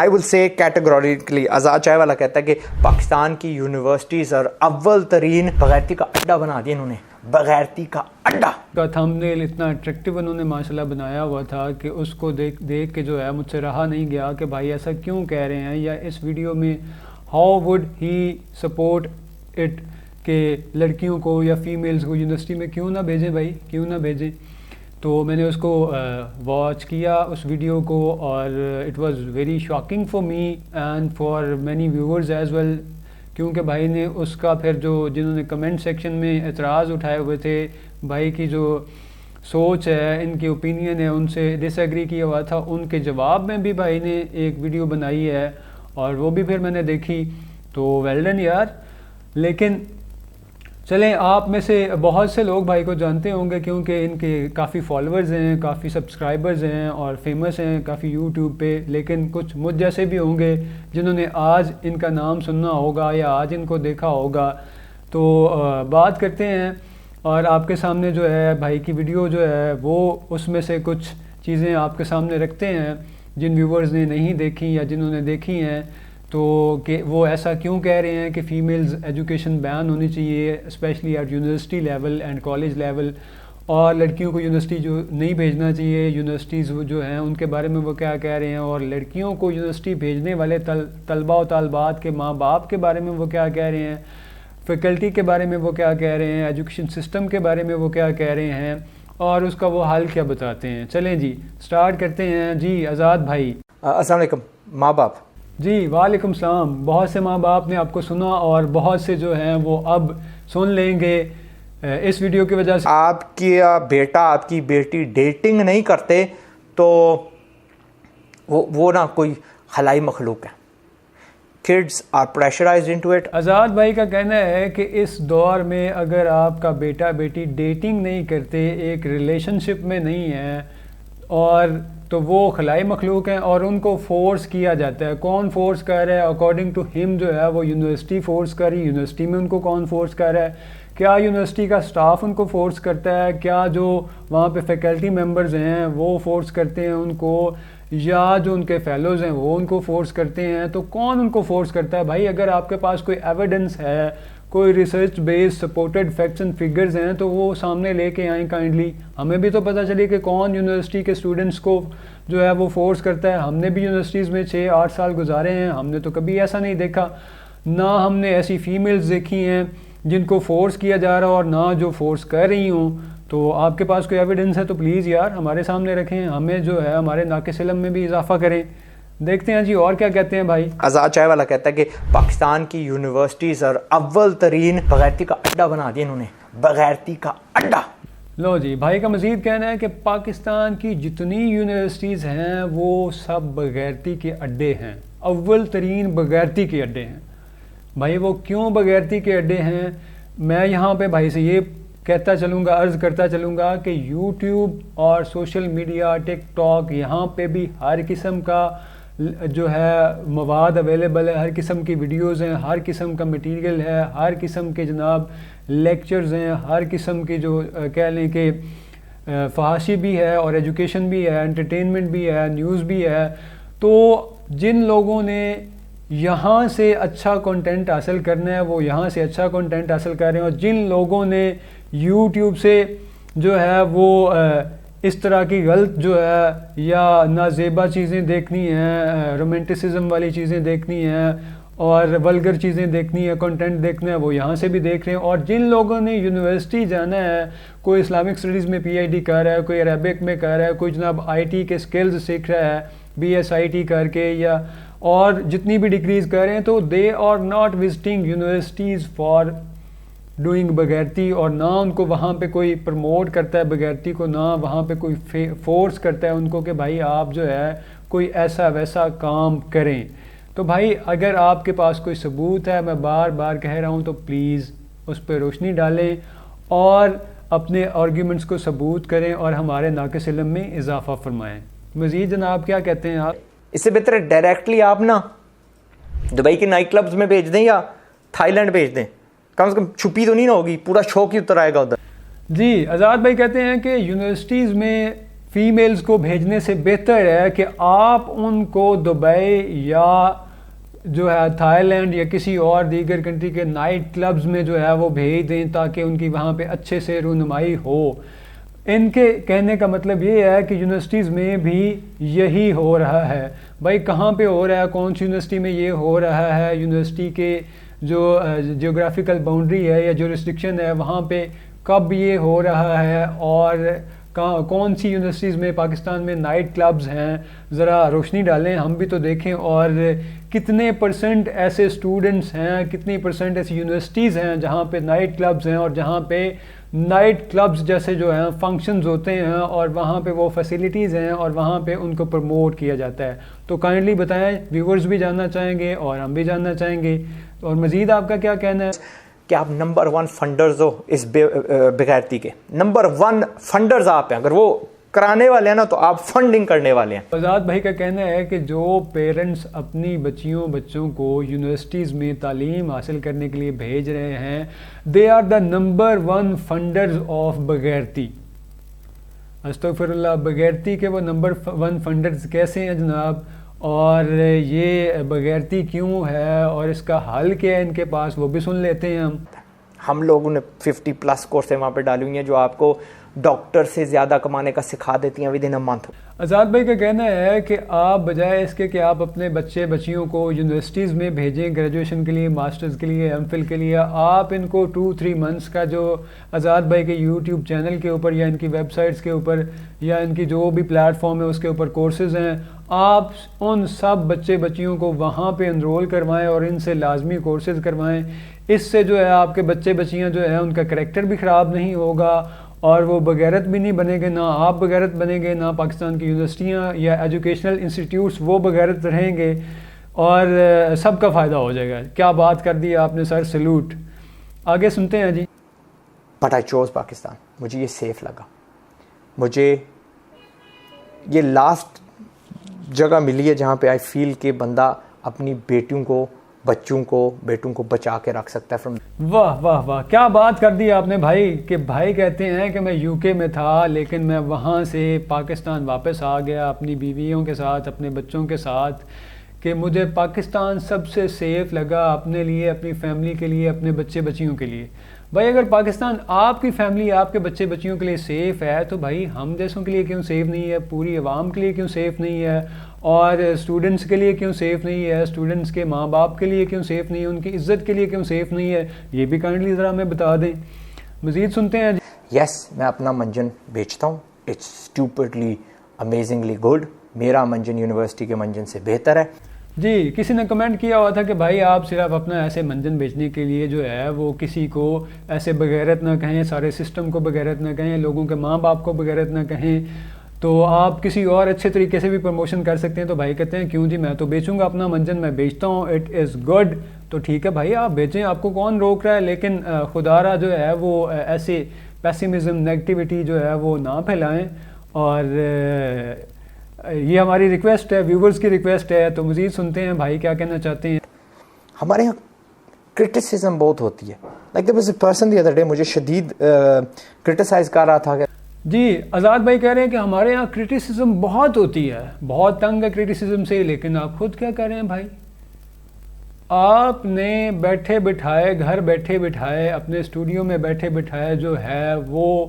I will say categorically آزاد چائے والا کہتا ہے کہ پاکستان کی یونیورسٹیز اور اول ترین بغیرتی کا اڈا بنا دیا انہوں نے، بغیرتی کا اڈا کا تھمبنیل اتنا اٹریکٹیو انہوں نے ماشاءاللہ بنایا ہوا تھا کہ اس کو دیکھ کے جو ہے مجھ سے رہا نہیں گیا کہ بھائی ایسا کیوں کہہ رہے ہیں، یا اس ویڈیو میں how would he support it کہ لڑکیوں کو یا فیمیلز کو یونیورسٹی میں کیوں نہ بھیجیں بھائی، کیوں نہ بھیجیں. تو میں نے اس کو واچ کیا اس ویڈیو کو، اور it was very shocking for me and for many viewers as well, کیونکہ بھائی نے اس کا پھر جنہوں نے کمنٹ سیکشن میں اعتراض اٹھائے ہوئے تھے، بھائی کی جو سوچ ہے، ان کی اوپینین ہے، ان سے ڈس ایگری کیا ہوا تھا، ان کے جواب میں بھی بھائی نے ایک ویڈیو بنائی ہے اور وہ بھی پھر میں نے دیکھی. تو ویل ڈن یار. لیکن چلیں، آپ میں سے بہت سے لوگ بھائی کو جانتے ہوں گے کیونکہ ان کے کافی فالوورز ہیں، کافی سبسکرائبرز ہیں اور فیمس ہیں کافی یوٹیوب پہ، لیکن کچھ مجھ جیسے بھی ہوں گے جنہوں نے آج ان کا نام سننا ہوگا یا آج ان کو دیکھا ہوگا. تو بات کرتے ہیں اور آپ کے سامنے جو ہے بھائی کی ویڈیو جو ہے وہ اس میں سے کچھ چیزیں آپ کے سامنے رکھتے ہیں جن ویورز نے نہیں دیکھی یا جنہوں نے دیکھی ہیں. تو کہ وہ ایسا کیوں کہہ رہے ہیں کہ فیمیلز ایجوکیشن بین ہونی چاہیے especially at university level and college level, اور لڑکیوں کو یونیورسٹی جو نہیں بھیجنا چاہیے. یونیورسٹیز جو ہیں ان کے بارے میں وہ کیا کہہ رہے ہیں، اور لڑکیوں کو یونیورسٹی بھیجنے والے طلباء و طالبات کے ماں باپ کے بارے میں وہ کیا کہہ رہے ہیں، فیکلٹی کے بارے میں وہ کیا کہہ رہے ہیں، ایجوکیشن سسٹم کے بارے میں وہ کیا کہہ رہے ہیں، اور اس کا وہ حل کیا بتاتے ہیں. چلیں جی سٹارٹ کرتے ہیں. جی آزاد بھائی. السلام علیکم. ماں باپ. جی وعلیکم السلام. بہت سے ماں باپ نے آپ کو سنا اور بہت سے جو ہیں وہ اب سن لیں گے اس ویڈیو کی وجہ سے. آپ کی بیٹا آپ کی بیٹی ڈیٹنگ نہیں کرتے تو وہ نہ کوئی خلائی مخلوق ہے. kids are pressurized into it. آزاد بھائی کا کہنا ہے کہ اس دور میں اگر آپ کا بیٹا بیٹی ڈیٹنگ نہیں کرتے، ایک ریلیشن شپ میں نہیں ہے، اور تو وہ خلائی مخلوق ہیں اور ان کو فورس کیا جاتا ہے. کون فورس کر رہا ہے؟ اکارڈنگ ٹو ہم جو ہے وہ یونیورسٹی فورس کر رہی. یونیورسٹی میں ان کو کون فورس کر رہا ہے؟ کیا یونیورسٹی کا سٹاف ان کو فورس کرتا ہے؟ کیا جو وہاں پہ فیکلٹی ممبرز ہیں وہ فورس کرتے ہیں ان کو، یا جو ان کے فیلوز ہیں وہ ان کو فورس کرتے ہیں؟ تو کون ان کو فورس کرتا ہے بھائی؟ اگر آپ کے پاس کوئی ایویڈنس ہے، کوئی research base supported facts and figures ہیں تو وہ سامنے لے کے آئیں کائنڈلی. ہمیں بھی تو پتہ چلے کہ کون یونیورسٹی کے اسٹوڈنٹس کو جو ہے وہ فورس کرتا ہے. ہم نے بھی یونیورسٹیز میں 6-8 سال گزارے ہیں، ہم نے تو کبھی ایسا نہیں دیکھا. نہ ہم نے ایسی فیمیلز دیکھی ہیں جن کو فورس کیا جا رہا اور نہ جو فورس کر رہی ہوں. تو آپ کے پاس کوئی ایویڈنس ہے تو پلیز یار ہمارے سامنے رکھیں، ہمیں جو ہے ہمارے ناقص علم میں بھی اضافہ کریں. دیکھتے ہیں جی اور کیا کہتے ہیں بھائی. آزاد چائے والا کہتا ہے کہ پاکستان کی یونیورسٹیز اور اول ترین بغیرتی کا اڈا بنا دیا انہوں نے، بغیرتی کا اڈا. لو جی بھائی کا مزید کہنا ہے کہ پاکستان کی جتنی یونیورسٹیز ہیں وہ سب بغیرتی کے اڈے ہیں، اول ترین بغیرتی کے اڈے ہیں. بھائی وہ کیوں بغیرتی کے اڈے ہیں؟ میں یہاں پہ بھائی سے یہ کہتا چلوں گا، عرض کرتا چلوں گا کہ یوٹیوب اور سوشل میڈیا، ٹک ٹاک، یہاں پہ بھی ہر قسم کا جو ہے مواد اویلیبل ہے، ہر قسم کی ویڈیوز ہیں، ہر قسم کا مٹیریل ہے، ہر قسم کے جناب لیکچرز ہیں، ہر قسم کی جو کہہ لیں کہ فحاشی بھی ہے اور ایجوکیشن بھی ہے، انٹرٹینمنٹ بھی ہے، نیوز بھی ہے. تو جن لوگوں نے یہاں سے اچھا کنٹینٹ حاصل کرنا ہے وہ یہاں سے اچھا کنٹینٹ حاصل کر رہے ہیں، اور جن لوگوں نے یوٹیوب سے جو ہے وہ اس طرح کی غلط جو ہے یا نازیبا چیزیں دیکھنی ہیں، رومانٹسزم والی چیزیں دیکھنی ہیں اور ولگر چیزیں دیکھنی ہے، کنٹینٹ دیکھنا ہے، وہ یہاں سے بھی دیکھ رہے ہیں. اور جن لوگوں نے یونیورسٹی جانا ہے، کوئی اسلامک اسٹڈیز میں پی ایچ ڈی کر رہا ہے، کوئی عربک میں کر رہا ہے، کوئی جناب آئی ٹی کے سکلز سیکھ رہا ہے بی ایس آئی ٹی کر کے، یا اور جتنی بھی ڈگریز کر رہے ہیں، تو they are not visiting universities for doing بغیرتی. اور نہ ان کو وہاں پہ کوئی پروموٹ کرتا ہے بغیرتی کو، نہ وہاں پہ کوئی فورس کرتا ہے ان کو کہ بھائی آپ جو ہے کوئی ایسا ویسا کام کریں. تو بھائی اگر آپ کے پاس کوئی ثبوت ہے، میں بار بار کہہ رہا ہوں، تو پلیز اس پہ روشنی ڈالیں اور اپنے آرگیومنٹس کو ثبوت کریں اور ہمارے ناقص علم میں اضافہ فرمائیں. مزید جناب کیا کہتے ہیں آپ؟ اس سے بہتر ہے ڈائریکٹلی آپ نا دبئی کے نائٹ کلبز میں بھیج دیں یا تھائی لینڈ بھیج دیں، کم سے کم چھپی تو نہیں نہ ہوگی، پورا شوق ہی اتر آئے گا ادھر. جی آزاد بھائی کہتے ہیں کہ یونیورسٹیز میں فیمیلز کو بھیجنے سے بہتر ہے کہ آپ ان کو دبئی یا جو ہے تھائی لینڈ یا کسی اور دیگر کنٹری کے نائٹ کلبز میں جو ہے وہ بھیج دیں تاکہ ان کی وہاں پہ اچھے سے رونمائی ہو. ان کے کہنے کا مطلب یہ ہے کہ یونیورسٹیز میں بھی یہی ہو رہا ہے. بھائی کہاں پہ ہو رہا ہے, کون سی یونیورسٹی میں یہ ہو رہا ہے, یونیورسٹی کے جو جیوگرافیکل باؤنڈری ہے یا جورسڈکشن ہے وہاں پہ کب یہ ہو رہا ہے, اور کون سی یونیورسٹیز میں پاکستان میں نائٹ کلبز ہیں, ذرا روشنی ڈالیں, ہم بھی تو دیکھیں. اور کتنے پرسنٹ ایسے اسٹوڈنٹس ہیں, کتنی پرسنٹ ایسی یونیورسٹیز ہیں جہاں پہ نائٹ کلبز ہیں اور جہاں پہ نائٹ کلبز جیسے جو ہیں فنکشنز ہوتے ہیں اور وہاں پہ وہ فیسیلیٹیز ہیں اور وہاں پہ ان کو پروموٹ کیا جاتا ہے. تو کائنڈلی بتائیں, ویورز بھی جاننا چاہیں گے اور ہم بھی جاننا چاہیں گے. اور مزید آپ کا کیا کہنا ہے کہ آپ نمبر 1 فنڈرز ہو اس بغیرتی کے؟ نمبر 1 فنڈرز آپ ہیں. اگر وہ کرانے والے ہیں نا تو آپ فنڈنگ کرنے والے ہیں. آزاد بھائی کا کہنا ہے کہ جو پیرنٹس اپنی بچوں کو یونیورسٹیز میں تعلیم حاصل کرنے کے لیے بھیج رہے ہیں, they are the number 1 funders of بغیرتی. استغفر اللہ, بغیرتی کے وہ نمبر 1 فنڈرز کیسے ہیں جناب؟ اور یہ بغیرتی کیوں ہے اور اس کا حل کیا ہے ان کے پاس, وہ بھی سن لیتے ہیں. ہم لوگوں نے 50+ کورسیں وہاں پہ ڈالی ہوئی ہیں جو آپ کو ڈاکٹر سے زیادہ کمانے کا سکھا دیتی ہیں ودن اے منتھ. آزاد بھائی کا کہنا ہے کہ آپ بجائے اس کے کہ آپ اپنے بچیوں کو یونیورسٹیز میں بھیجیں گریجویشن کے لیے, ماسٹرز کے لیے, ایم فل کے لیے, آپ ان کو 2-3 منتھس کا جو آزاد بھائی کے یوٹیوب چینل کے اوپر یا ان کی ویب سائٹس کے اوپر یا ان کی جو بھی پلیٹ فارم ہے اس کے اوپر کورسز ہیں, آپ ان سب بچیوں کو وہاں پہ انرول کروائیں اور ان سے لازمی کورسز کروائیں. اس سے جو ہے آپ کے بچیاں جو ہے ان کا کریکٹر بھی خراب نہیں ہوگا اور وہ بغیرت بھی نہیں بنے گے, نہ آپ بغیرت بنیں گے, نہ پاکستان کی یونیورسٹیاں یا ایجوکیشنل انسٹیٹیوٹس وہ بغیرت رہیں گے, اور سب کا فائدہ ہو جائے گا. کیا بات کر دی آپ نے سر, سلوٹ. آگے سنتے ہیں جی. But I choose Pakistan. مجھے یہ سیف لگا, مجھے یہ لاسٹ جگہ ملی ہے جہاں پہ آئی فیل کہ بندہ اپنی بچوں کو بچا کے رکھ سکتا ہے. واہ واہ واہ, کیا بات کر دی آپ نے بھائی. کہ بھائی کہتے ہیں کہ میں UK میں تھا لیکن میں وہاں سے پاکستان واپس آ گیا اپنی بیویوں کے ساتھ, اپنے بچوں کے ساتھ, کہ مجھے پاکستان سب سے سیف لگا اپنے لیے, اپنی فیملی کے لیے, اپنے بچیوں کے لیے. بھائی اگر پاکستان آپ کی فیملی, آپ کے بچیوں کے لیے سیف ہے تو بھائی ہم جیسوں کے لیے کیوں سیف نہیں ہے, پوری عوام کے لیے کیوں سیف نہیں ہے, اور اسٹوڈنٹس کے لیے کیوں سیف نہیں ہے, اسٹوڈنٹس کے ماں باپ کے لیے کیوں سیف نہیں ہے, ان کی عزت کے لیے کیوں سیف نہیں ہے, یہ بھی کائنڈلی ذرا ہمیں بتا دیں. مزید سنتے ہیں. یس, میں اپنا منجن بیچتا ہوں. It's stupidly amazingly good. میرا منجن یونیورسٹی کے منجن سے بہتر ہے. جی, کسی نے کمنٹ کیا ہوا تھا کہ بھائی آپ صرف اپنا ایسے منجن بیچنے کے لیے جو ہے وہ کسی کو ایسے بغیرت نہ کہیں, سارے سسٹم کو بغیرت نہ کہیں, لوگوں کے ماں باپ کو بغیرت نہ کہیں, تو آپ کسی اور اچھے طریقے سے بھی پروموشن کر سکتے ہیں. تو بھائی کہتے ہیں کیوں جی, میں تو بیچوں گا اپنا منجن, میں بیچتا ہوں, اٹ از گڈ. تو ٹھیک ہے بھائی, آپ بیچیں, آپ کو کون روک رہا ہے, لیکن خدا را جو ہے وہ ایسے پیسیمزم, نیگیٹیوٹی جو ہے وہ نہ پھیلائیں. اور یہ ہماری ریکویسٹ ہے, ویورز کی ریکویسٹ ہے. تو مزید سنتے ہیں بھائی کیا کہنا چاہتے ہیں. ہمارے یہاں کرٹیسزم بہت ہوتی ہے. Like there was a person the other day مجھے شدید کرٹیسائز کر رہا تھا کہ جی, آزاد بھائی کہہ رہے ہیں کہ ہمارے یہاں کرٹیسزم بہت ہوتی ہے, بہت تنگ ہے کرٹیسزم سے. لیکن آپ خود کیا کہہ رہے ہیں بھائی, آپ نے بیٹھے بٹھائے, گھر بیٹھے بٹھائے, اپنے اسٹوڈیو میں بیٹھے بٹھائے جو ہے وہ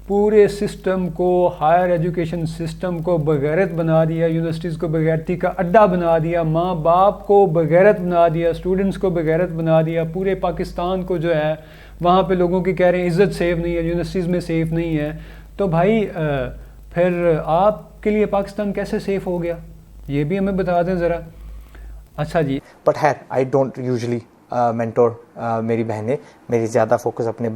پورے سسٹم کو, ہائر ایجوکیشن سسٹم کو بغیرت بنا دیا, یونیورسٹیز کو بغیرتی کا اڈا بنا دیا, ماں باپ کو بغیرت بنا دیا, اسٹوڈنٹس کو بغیرت بنا دیا, پورے پاکستان کو جو ہے وہاں پہ لوگوں کی کہہ رہے ہیں عزت سیف نہیں ہے, یونیورسٹیز میں سیف نہیں ہے. تو بھائی پھر آپ کے لیے پاکستان کیسے سیف ہو گیا, یہ بھی ہمیں بتا دیں ذرا. اچھا جی. بٹ ہے آئی ڈونٹ یوزلی مینٹور میری بہنیں, میری زیادہ فوکس اپنے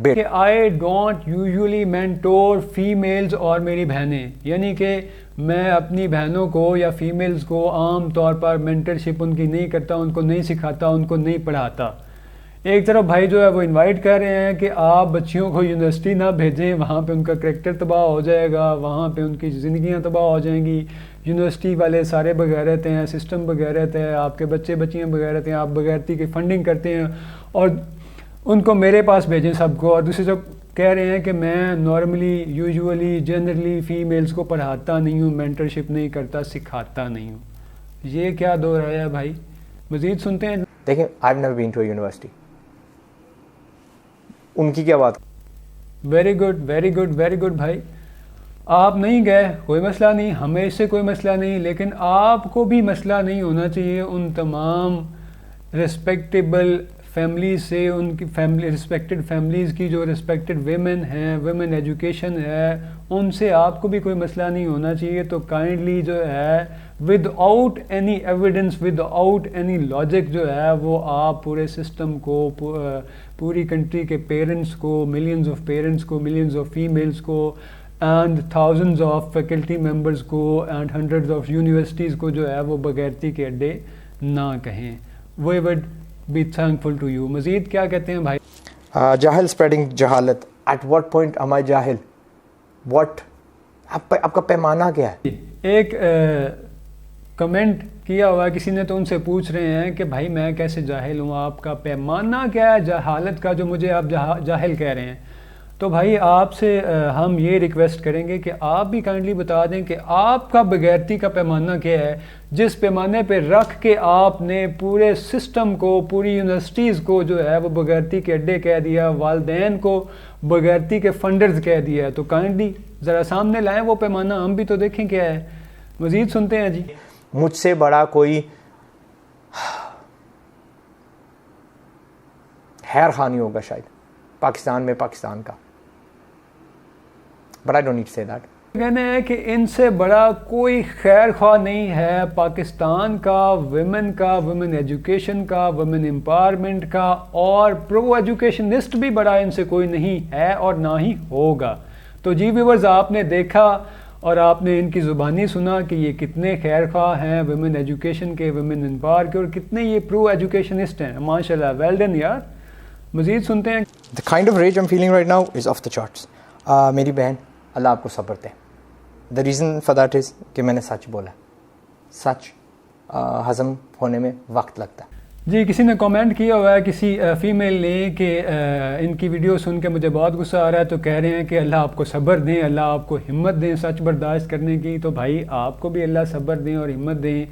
کہ I don't usually mentor females اور میری بہنیں, یعنی کہ میں اپنی بہنوں کو یا فیمیلز کو عام طور پر مینٹرشپ ان کی نہیں کرتا, ان کو نہیں سکھاتا, ان کو نہیں پڑھاتا. ایک طرف بھائی جو ہے وہ انوائٹ کر رہے ہیں کہ آپ بچیوں کو یونیورسٹی نہ بھیجیں, وہاں پہ ان کا کریکٹر تباہ ہو جائے گا, وہاں پہ ان کی زندگیاں تباہ ہو جائیں گی, یونیورسٹی والے سارے بغیرت ہیں, سسٹم بغیرت ہے, آپ کے بچیاں بغیرت ہیں, آپ بغیرتی کی فنڈنگ کرتے ہیں اور ان کو میرے پاس بھیجیں سب کو. اور دوسری طرف کہہ رہے ہیں کہ میں نارملی یوزولی جنرلی فیمیلز کو پڑھاتا نہیں ہوں, مینٹرشپ نہیں کرتا, سکھاتا نہیں ہوں. یہ کیا دور ہے بھائی؟ مزید سنتے ہیں. دیکھیں I have never been to a university, ان کی کیا بات؟ Very good very good very good بھائی, آپ نہیں گئے کوئی مسئلہ نہیں, ہمیں اس سے کوئی مسئلہ نہیں, لیکن آپ کو بھی مسئلہ نہیں ہونا چاہیے ان تمام رسپیکٹیبل فیملیز سے, ان کی فیملی رسپیکٹڈ فیملیز کی جو رسپیکٹڈ ویمن ہیں, ویمن ایجوکیشن ہے, ان سے آپ کو بھی کوئی مسئلہ نہیں ہونا چاہیے. تو کائنڈلی جو ہے with out any evidence, with out any logic جو ہے وہ آپ پورے سسٹم کو, پوری کنٹری کے پیرنٹس کو, ملینز آف پیرنٹس کو, ملینز آف فیمیلز کو, and thousands of faculty members کو, اینڈ ہنڈریڈز آف یونیورسٹیز کو جو ہے وہ بغیرتی کے اڈے نہ کہیں. We would be thankful to you. مزید کیا کہتے ہیں بھائی؟ جاہل اسپریڈنگ جہالت. At what point am I جاہل؟ واٹ آپ کا پیمانہ کیا ہے؟ ایک کمنٹ کیا ہوا کسی نے, تو ان سے پوچھ رہے ہیں کہ بھائی میں کیسے جاہل ہوں, آپ کا پیمانہ کیا ہے جہالت کا جو مجھے آپ جاہل کہہ رہے ہیں؟ تو بھائی آپ سے ہم یہ ریکویسٹ کریں گے کہ آپ بھی کائنڈلی بتا دیں کہ آپ کا بغیرتی کا پیمانہ کیا ہے, جس پیمانے پہ رکھ کے آپ نے پورے سسٹم کو, پوری یونیورسٹیز کو جو ہے وہ بغیرتی کے اڈے کہہ دیا, والدین کو بغیرتی کے فنڈرز کہہ دیا ہے. تو کائنڈلی ذرا سامنے لائیں وہ پیمانہ, ہم بھی تو دیکھیں کیا ہے. مزید سنتے ہیں جی. مجھ سے بڑا کوئی خیر خواہ نہیں ہوگا شاید پاکستان میں, پاکستان کا. But I don't need to say that. کہنا ہے کہ ان سے بڑا کوئی خیر خواہ نہیں ہے پاکستان کا, ویمن کا, ویمن ایجوکیشن کا, ویمن امپاورمنٹ کا, اور پرو ایجوکیشنسٹ بھی بڑا ان سے کوئی نہیں ہے اور نہ ہی ہوگا. تو جی ویورز, آپ نے دیکھا اور آپ نے ان کی زبانی سنا کہ یہ کتنے خیر خواہ ہیں ویمن ایجوکیشن کے, ویمن امپاور کے, اور کتنے یہ پرو ایجوکیشنسٹ ہیں. ماشاء اللہ, ویل ڈن یار. مزید سنتے ہیں. The kind of rage I'm feeling right now is off the charts. میری بہن, اللہ آپ کو صبر دے. The reason for that is کہ میں نے سچ بولا. سچ ہضم ہونے میں وقت لگتا ہے. جی, کسی نے کامنٹ کیا ہوا ہے کسی فیمیل نے کہ ان کی ویڈیو سن کے مجھے بہت غصہ آ رہا ہے, تو کہہ رہے ہیں کہ اللہ آپ کو صبر دیں, اللہ آپ کو ہمت دیں سچ برداشت کرنے کی. تو بھائی آپ کو بھی اللہ صبر دیں اور ہمت دیں,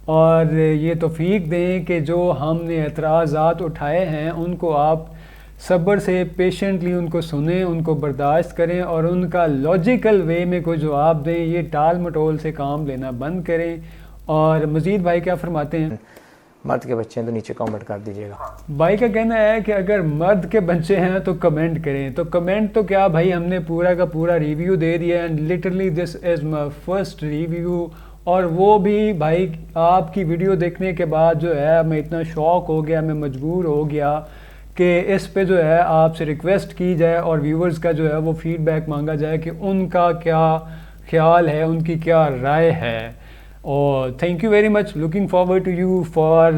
اور یہ توفیق دیں کہ جو ہم نے اعتراضات اٹھائے ہیں ان کو آپ صبر سے پیشنٹلی ان کو سنیں, ان کو برداشت کریں, اور ان کا لاجیکل وے میں کوئی جواب دیں. یہ ٹال مٹول سے کام لینا بند کریں. اور مزید بھائی کیا فرماتے ہیں؟ مرد کے بچے ہیں تو نیچے کامنٹ کر دیجیے گا. بھائی کا کہنا ہے کہ اگر مرد کے بچے ہیں تو کمنٹ کریں. تو کمنٹ تو کیا بھائی, ہم نے پورا کا پورا ریویو دے دیا, and literally this is my first review. اور وہ بھی بھائی آپ کی ویڈیو دیکھنے کے بعد جو ہے میں اتنا شوق ہو گیا, میں مجبور ہو گیا کہ اس پہ جو ہے آپ سے ریکویسٹ کی جائے اور ویورز کا جو ہے وہ فیڈ بیک مانگا جائے کہ ان کا کیا خیال ہے, ان کی کیا رائے ہے. اور thank you very much, looking forward to you for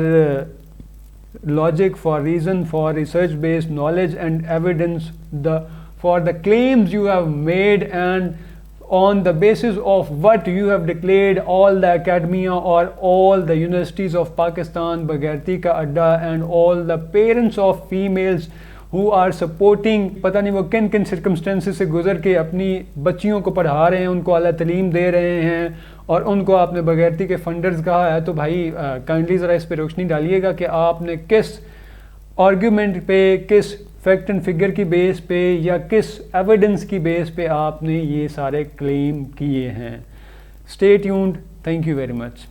logic, for reason, for research based knowledge and evidence, for the claims you have made, and on the basis of what you have declared all the academia or all the universities of Pakistan بغیرتی کا اڈا, and all the parents of females who are supporting, پتہ نہیں وہ کن کن circumstances سے گزر کے اپنی بچیوں کو پڑھا رہے ہیں, ان کو اعلیٰ تعلیم دے رہے ہیں, اور ان کو آپ نے بغیرتی کے فنڈرز کہا ہے. تو بھائی کائنڈلی ذرا اس پہ روشنی ڈالیے گا کہ آپ نے کس آرگیومنٹ پہ, کس فیکٹ اینڈ فگر کی بیس پہ, یا کس ایویڈنس کی بیس پہ آپ نے یہ سارے کلیم کیے ہیں. Stay tuned. Thank you very much.